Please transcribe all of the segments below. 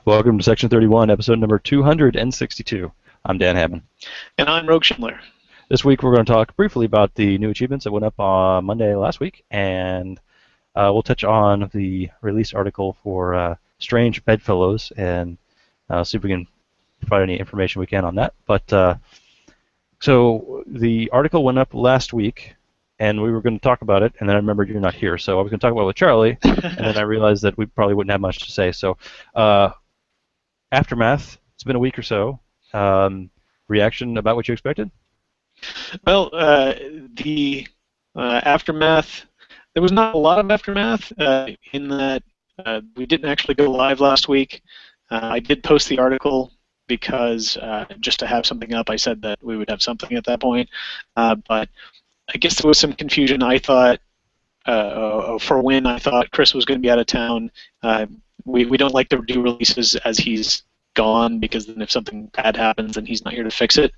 Welcome to Section 31, episode number 262. I'm Dan Hammond. And I'm Rogue Schindler. This week we're going to talk briefly about the new achievements that went up on Monday last week, and we'll touch on the release article for Strange Bedfellows and see if we can provide any information we can on that. But so the article went up last week, and we were going to talk about it, and then I remembered you're not here, so I was going to talk about it with Charlie, and then I realized that we probably wouldn't have much to say. So Aftermath, it's been a week or so. Reaction about what you expected? Well, the Aftermath, there was not a lot of Aftermath in that we didn't actually go live last week. I did post the article because just to have something up, I said that we would have something at that point. But I guess there was some confusion. I thought, for when I thought Chris was going to be out of town. We don't like to do releases as he's gone, because then if something bad happens, then he's not here to fix it.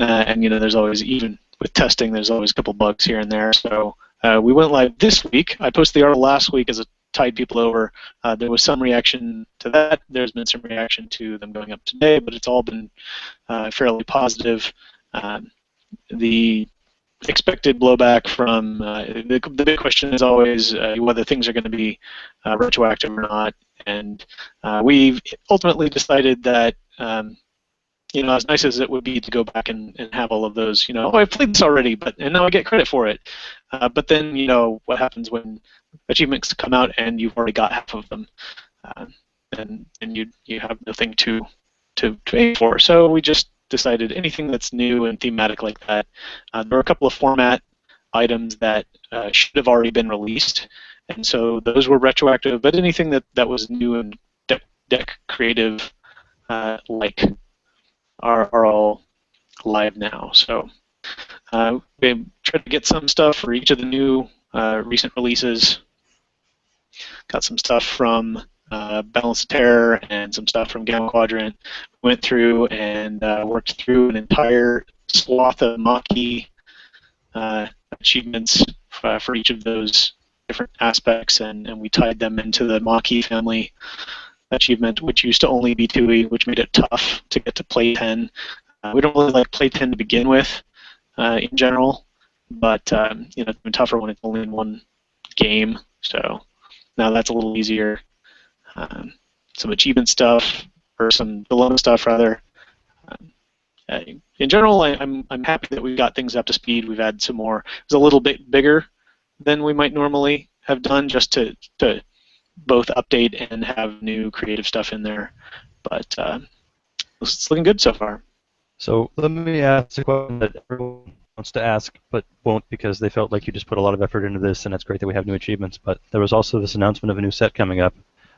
And there's always, even with testing, there's always a couple bugs here and there. So we went live this week. I posted the article last week as a tide people over. There was some reaction to that. There's been some reaction to them going up today, but it's all been fairly positive. The expected blowback from the big question is always whether things are going to be retroactive or not, and we've ultimately decided that as nice as it would be to go back and have all of those, I've played this already, and now I get credit for it, but then what happens when achievements come out and you've already got half of them, and you have nothing to aim for. So we just decided anything that's new and thematic like that. There were a couple of format items that should have already been released, and so those were retroactive, but anything that was new and deck creative like are all live now. So we tried to get some stuff for each of the new recent releases. Got some stuff from Balance of Terror and some stuff from Gamma Quadrant. Went through and worked through an entire swath of Maki achievements for each of those different aspects, and we tied them into the Maki family achievement, which used to only be 2E, which made it tough to get to Play 10. We don't really like Play 10 to begin with in general, but it's been tougher when it's only in one game, so now that's a little easier. Some achievement stuff, or some dilemma stuff rather. In general, I'm happy that we've got things up to speed. We've had some more. It's a little bit bigger than we might normally have done, just to both update and have new creative stuff in there. But it's looking good so far. So let me ask a question that everyone wants to ask, but won't, because they felt like you just put a lot of effort into this, and it's great that we have new achievements. But there was also this announcement of a new set coming up.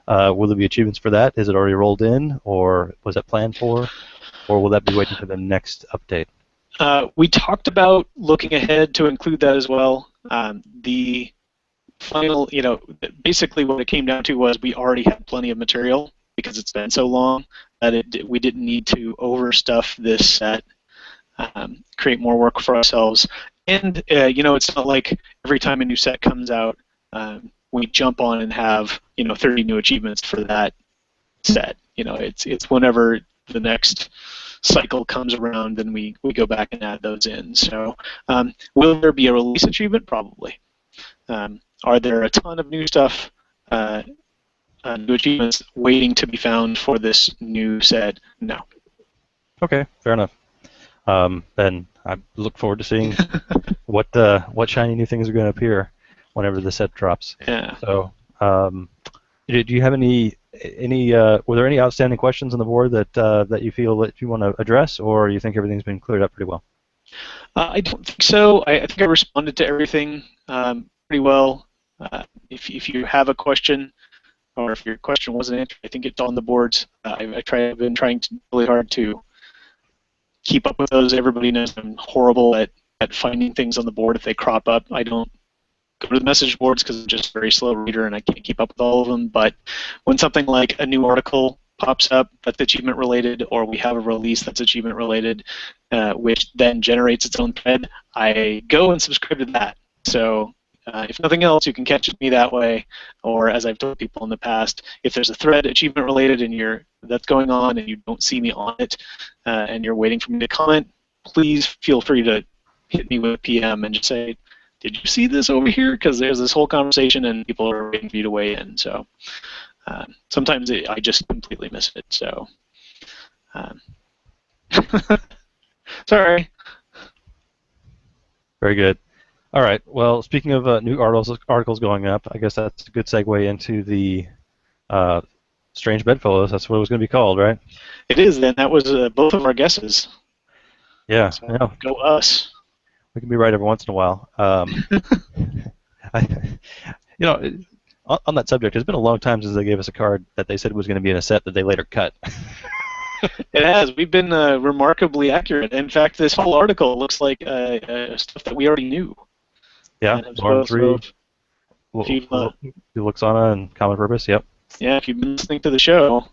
Will there be achievements for that? Is it already rolled in, or was that planned for, or will that be waiting for the next update? We talked about looking ahead to include that as well. The final, basically what it came down to was we already had plenty of material because it's been so long that we didn't need to overstuff this set, create more work for ourselves. And, it's not like every time a new set comes out, we jump on and have 30 new achievements for that set. It's whenever the next cycle comes around, then we go back and add those in. So will there be a release achievement? Probably. Are there a ton of new stuff, new achievements waiting to be found for this new set? No. Okay, fair enough. Then I look forward to seeing what shiny new things are going to appear whenever the set drops. Yeah. So, do you have any? Were there any outstanding questions on the board that you feel that you want to address, or you think everything's been cleared up pretty well? I don't think so. I think I responded to everything pretty well. If you have a question, or if your question wasn't answered, I think it's on the boards. I've been trying really hard to keep up with those. Everybody knows I'm horrible at finding things on the board if they crop up. I don't go to the message boards because I'm just a very slow reader and I can't keep up with all of them. But when something like a new article pops up that's achievement related, or we have a release that's achievement related, which then generates its own thread, I go and subscribe to that. So if nothing else, you can catch me that way. Or as I've told people in the past, if there's a thread achievement related and that's going on and you don't see me on it, and you're waiting for me to comment, please feel free to hit me with a PM and just say, did you see this over here? Because there's this whole conversation and people are waiting for you to weigh in. So sometimes I just completely miss it. So sorry. Very good. All right. Well, speaking of new articles going up, I guess that's a good segue into the Strange Bedfellows. That's what it was going to be called, right? It is, and that was both of our guesses. Yeah. So go us. We can be right every once in a while. On that subject, it's been a long time since they gave us a card that they said was going to be in a set that they later cut. It has. We've been remarkably accurate. In fact, this whole article looks like stuff that we already knew. Yeah, Norm 3, Luxana, and Common Purpose, yep. Yeah, if you've been listening to the show,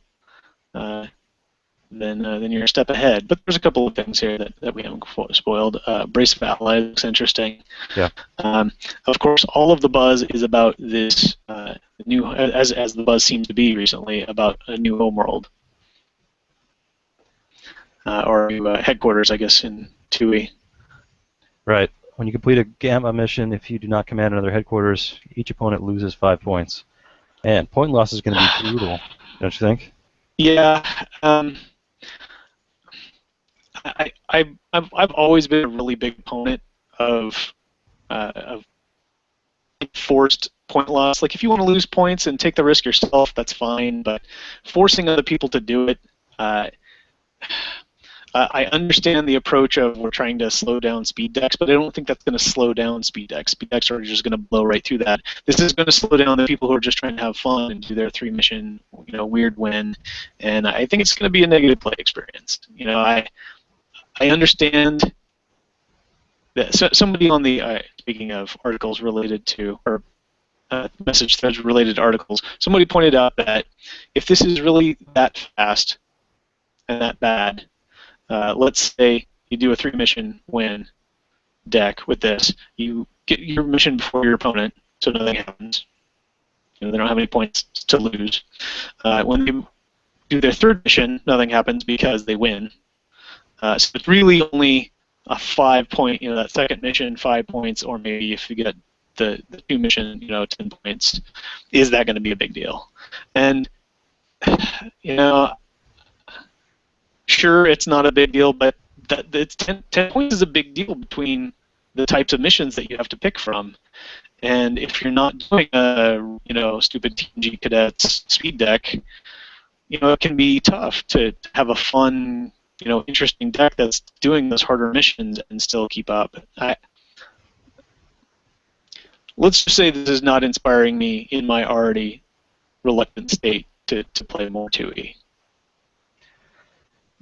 then you're a step ahead. But there's a couple of things here that we haven't spoiled. Brace of Allies looks interesting. Yeah. Of course, all of the buzz is about this new, as the buzz seems to be recently, about a new homeworld. Or new headquarters, I guess, in 2E. Right. When you complete a Gamma mission, if you do not command another headquarters, each opponent loses 5 points. And point loss is going to be brutal, don't you think? Yeah. I've always been a really big opponent of enforced point loss. Like, if you want to lose points and take the risk yourself, that's fine. But forcing other people to do it, I understand the approach of we're trying to slow down speed decks, but I don't think that's going to slow down speed decks. Speed decks are just going to blow right through that. This is going to slow down the people who are just trying to have fun and do their 3-mission, weird win, and I think it's going to be a negative play experience. I understand that somebody on the speaking of articles related to or message threads related to articles, somebody pointed out that if this is really that fast and that bad. Let's say you do a 3-mission win deck with this. You get your mission before your opponent, so nothing happens. They don't have any points to lose. When they do their 3rd mission, nothing happens because they win. So it's really only a 5-point, that 2nd mission, 5 points, or maybe if you get the 2 mission, 10 points. Is that going to be a big deal? And, sure, it's not a big deal, but 10 points is a big deal between the types of missions that you have to pick from. And if you're not doing a stupid TNG Cadets speed deck, it can be tough to have a fun, interesting deck that's doing those harder missions and still keep up. Let's just say this is not inspiring me in my already reluctant state to play more 2E.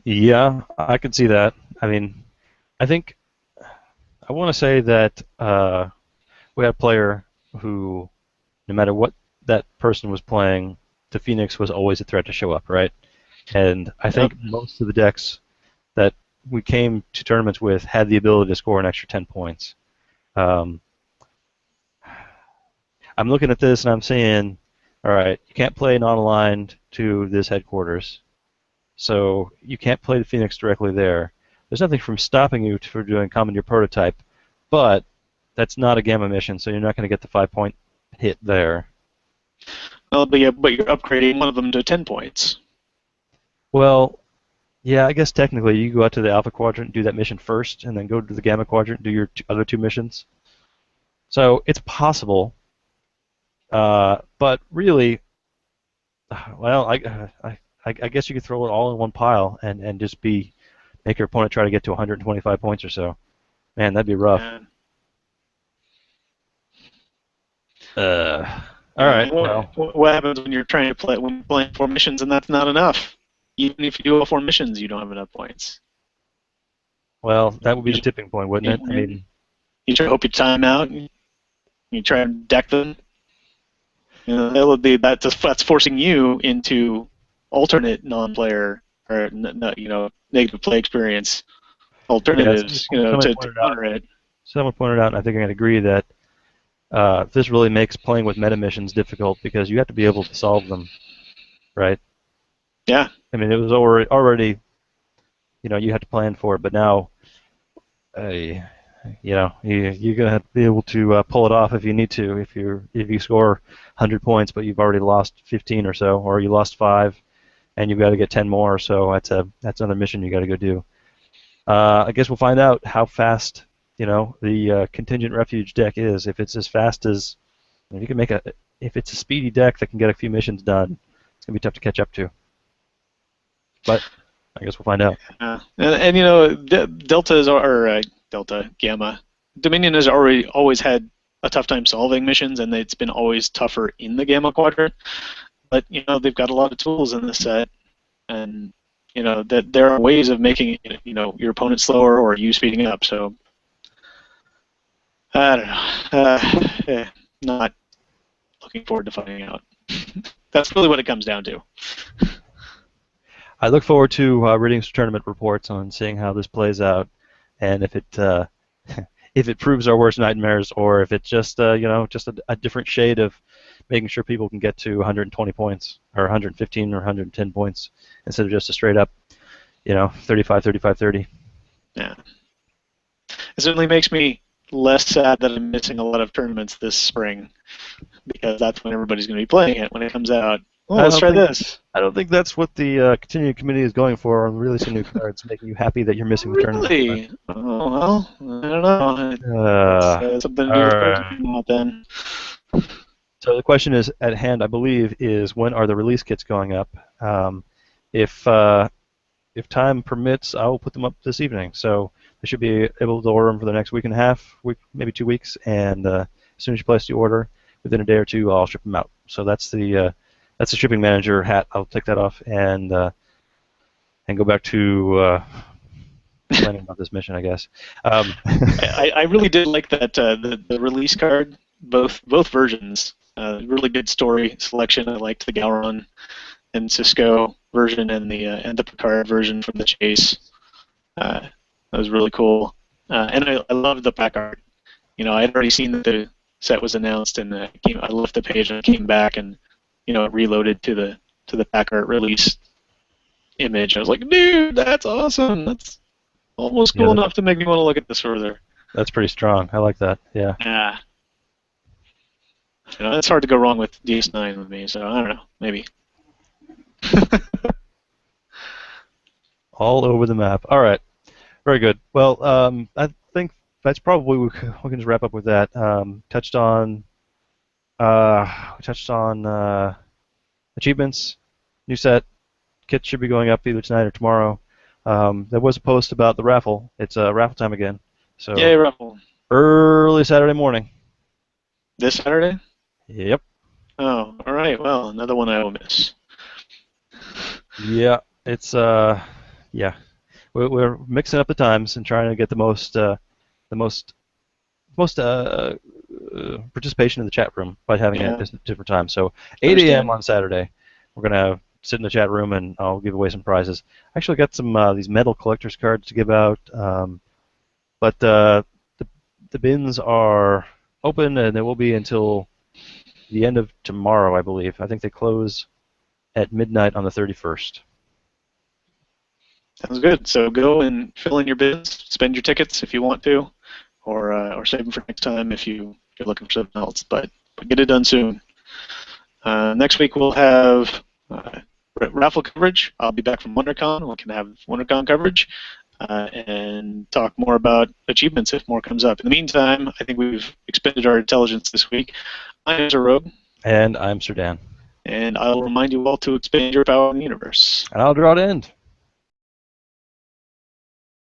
Yeah, I can see that. I mean, I want to say that we had a player who, no matter what that person was playing, the Phoenix was always a threat to show up, right? And I think most of the decks that we came to tournaments with had the ability to score an extra 10 points. I'm looking at this and I'm saying, all right, you can't play non-aligned to this headquarters. So you can't play the Phoenix directly there. There's nothing from stopping you from doing Commandeer Prototype, but that's not a Gamma mission, so you're not going to get the 5-point hit there. Well, but you're upgrading one of them to 10 points. Well, yeah, I guess technically you go out to the Alpha Quadrant and do that mission first, and then go to the Gamma Quadrant and do your other 2 missions. So it's possible, but really, well, I guess you could throw it all in one pile and just make your opponent try to get to 125 points or so. Man, that'd be rough. All right. What happens when you're trying to playing 4 missions and that's not enough? Even if you do all 4 missions, you don't have enough points. Well, that would be the tipping point, wouldn't it? I mean, you try to hope you time out. You try and deck them. That would be that's forcing you into alternate non-player or negative play experience alternatives to counter it. Someone pointed out, and I think I can agree that this really makes playing with meta missions difficult because you have to be able to solve them, right? Yeah. I mean, it was already you had to plan for it, but now, uh, you're gonna have to be able to pull it off if you need to. If you score 100 points, but you've already lost 15 or so, or you lost 5, and you've got to get 10 more, so that's another mission you got to go do. I guess we'll find out how fast the contingent refuge deck is. If it's as fast as if you can if it's a speedy deck that can get a few missions done, it's gonna be tough to catch up to. But I guess we'll find out. Delta Delta Gamma Dominion has always had a tough time solving missions, and it's been always tougher in the Gamma Quadrant. But they've got a lot of tools in this set, and that there are ways of making your opponent slower or you speeding up. So I don't know. Not looking forward to finding out. That's really what it comes down to. I look forward to reading some tournament reports on seeing how this plays out, and if it if it proves our worst nightmares, or if it's just just a different shade of making sure people can get to 120 points or 115 or 110 points instead of just a straight up 35, 35, 30. Yeah. It certainly makes me less sad that I'm missing a lot of tournaments this spring, because that's when everybody's going to be playing it when it comes out. Oh, let's try this. I don't think that's what the continuing committee is going for on releasing new cards, making you happy that you're missing the tournament. Really? Oh, well, I don't know. It's something to do with then. So the question is at hand, I believe, is when are the release kits going up? If time permits, I will put them up this evening. So they should be able to order them for the next week and a half, maybe 2 weeks, and as soon as you place the order, within a day or two, I'll ship them out. So that's the shipping manager hat. I'll take that off and go back to planning about this mission, I guess. I really did like that the release card, both versions. Really good story selection. I liked the Gowron and Cisco version and the Picard version from the Chase. That was really cool. And I loved the pack art. I had already seen that the set was announced, and I left the page and I came back and it reloaded to the pack art release image. I was like, dude, that's awesome. That's almost cool enough to make me want to look at this further. That's pretty strong. I like that. Yeah. Yeah. It's hard to go wrong with DS9 with me, so I don't know. Maybe. All over the map. All right. Very good. Well, I think that's probably we can just wrap up with that. Touched on achievements, new set, kits should be going up either tonight or tomorrow. There was a post about the raffle. It's raffle time again. So yay, raffle. Early Saturday morning. This Saturday? Yep. Oh, all right. Well, another one I will miss. Yeah, it's yeah. We're mixing up the times and trying to get the most participation in the chat room by having it at different times. So 8 a.m. on Saturday, we're gonna sit in the chat room and I'll give away some prizes. I actually got some these metal collector's cards to give out, but the bins are open and they will be until the end of tomorrow, I believe. I think they close at midnight on the 31st. Sounds good. So go and fill in your bins, spend your tickets if you want to, or save them for next time if you're looking for something else. But get it done soon. Next week we'll have raffle coverage. I'll be back from WonderCon. We can have WonderCon coverage and talk more about achievements if more comes up. In the meantime, I think we've expended our intelligence this week. I'm Sir Rogue. And I'm Sir Dan. And I'll remind you all to expand your power in the universe. And I'll draw to end.